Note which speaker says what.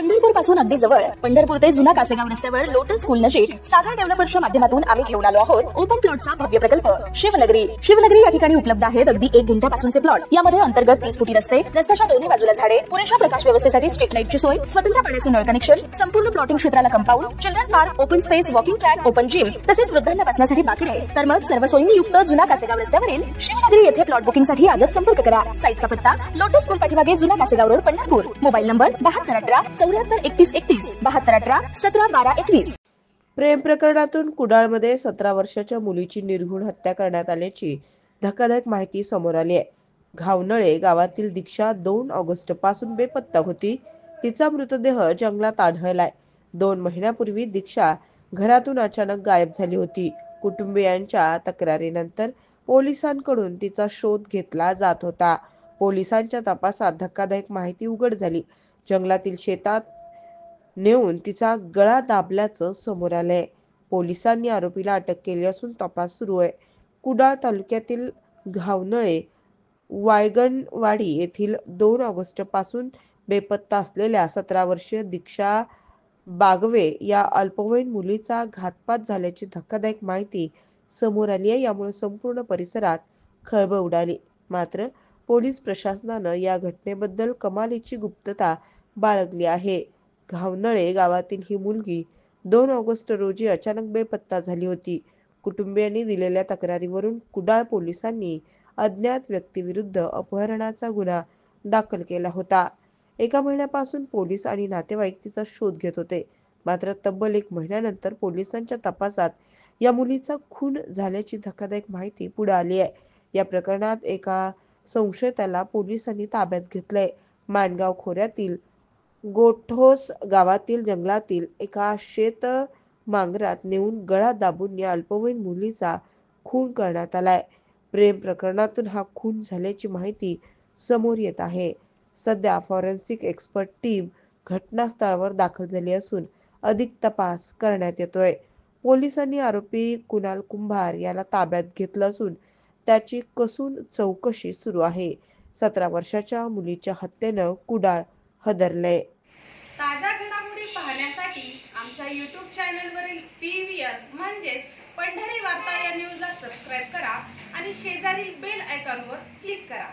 Speaker 1: पंढरपूर पासून अगदी जवळ पंढरपूर ते जुना कासेगाव रस्त्यावर लोटस स्कूल नजीक सागर डेव्हलपर्सच्या माध्यमातून आम्ही घेऊन आलो आहोत ओपन प्लॉटचा भव्य प्रकल्प शिवनगरी। शिवनगरी या ठिकाणी उपलब्ध आहेत अगदी 1 गुंठ्यापासूनचे प्लॉट। यामध्ये अंतर्गत 30 फुटी रस्ते, रस्त्याच्या दोन्ही बाजूला झाडे, पुरेशा प्रकाश व्यवस्थेसाठी स्ट्रीट लाईटची सोय, स्वतंत्र पाण्याचे नळ कनेक्शन, संपूर्ण प्लॉटिंग क्षेत्राला compound, children park, open space, walking track, open gym तसेच वृद्धांना बसण्यासाठी बाकडे। तर मग सर्व सोयींनी युक्त जुना कासेगाव रस्त्यावरील शिवनगरी येथे प्लॉट बुकिंगसाठी आजच संपर्क करा। साईटचा पत्ता लोटस स्कूल पाठीमागे जुना Kasegaon road Pandharpur. Mobile number 7218 74 31 31 7218 17 12 21।
Speaker 2: प्रेम प्रकरणातून कुडाळमध्ये 17 वर्षाच्या मुलीची निर्घृण हत्या करण्यात आल्याची धक्कादायक माहिती समोर आली आहे। घावनळे गावातील दीक्षा 2 ऑगस्ट पासून बेपत्ता होती। तिचा मृतदेह जंगलात आढळलाय। 2 महिन्यापूर्वी दीक्षा घरातून अचानक गायब झाली होती। कुटुंबियांच्या तक्रारीनंतर पोलिसांकडून तिचा शोध घेतला जात होता। पोलिसांच्या तपासात धक्कादायक माहिती उघड झाली। जंगलातील शेतात नेऊन तिचा गळा दाबल्याचं समोर आलंय। पोलिसांनी आरोपीला अटक केली असून तपास सुरू आहे। कुडाळ तालुक्यातील घावनळे वायगणवाडी येथील 2 ऑगस्ट पासून बेपत्ता असलेल्या 17 वर्षीय दीक्षा बागवे या अल्पवयीन मुलीचा घातपात झाल्याची धक्कादायक माहिती समोर आली आहे। यामुळे संपूर्ण परिसरात खळबळ उडाली। मात्र पोलीस प्रशासनानं या घटनेबद्दल कमालीची गुप्तता बाळगली आहे। घावनळे गावातील ही मुलगी 2 ऑगस्ट रोजी अचानक बेपत्ता झाली होती। कुटुंबियांनी दिलेल्या तक्रारीवरून कुडाळ पोलिसांनी अज्ञात व्यक्तीविरुद्ध अपहरणाचा गुन्हा दाखल केला होता। 1 महिन्यापासून पोलीस आणि नातेवाईक तिचा शोध घेत होते। मात्र तब्बल 1 महिन्यानंतर पोलिसांच्या तपासात या मुलीचा खून झाल्याची धक्कादायक माहिती पुढे आली आहे। या प्रकरणात एका संशयिताला पोलिसांनी ताब्यात घेतलंय। माणगाव खोऱ्यातील गोठोस गावातील जंगलातील एका शेत मांगरात नेऊन गळा दाबून या अल्पवयीन मुलीचा खून करण्यात आलाय। प्रेम प्रकरणातून हा खून झाल्याची माहिती समोर येत आहे। सध्या फॉरेन्सिक एक्सपर्ट टीम घटनास्थळावर दाखल झाली असून अधिक तपास करण्यात येतोय। पोलिसांनी आरोपी कुणाल कुंभार याला ताब्यात घेतलं असून त्याची कसून चौकशी सुरू आहे। 17 वर्षाच्या मुलीच्या हत्येनं कुडाळ हादरलंय।
Speaker 3: ताज्या घडामोडी पाहण्यासाठी आमच्या YouTube चॅनलवरील PVR म्हणजेच पंढरी वार्ता या न्यूजला सबस्क्राइब करा आणि शेजारील बेल आयकॉनवर क्लिक करा।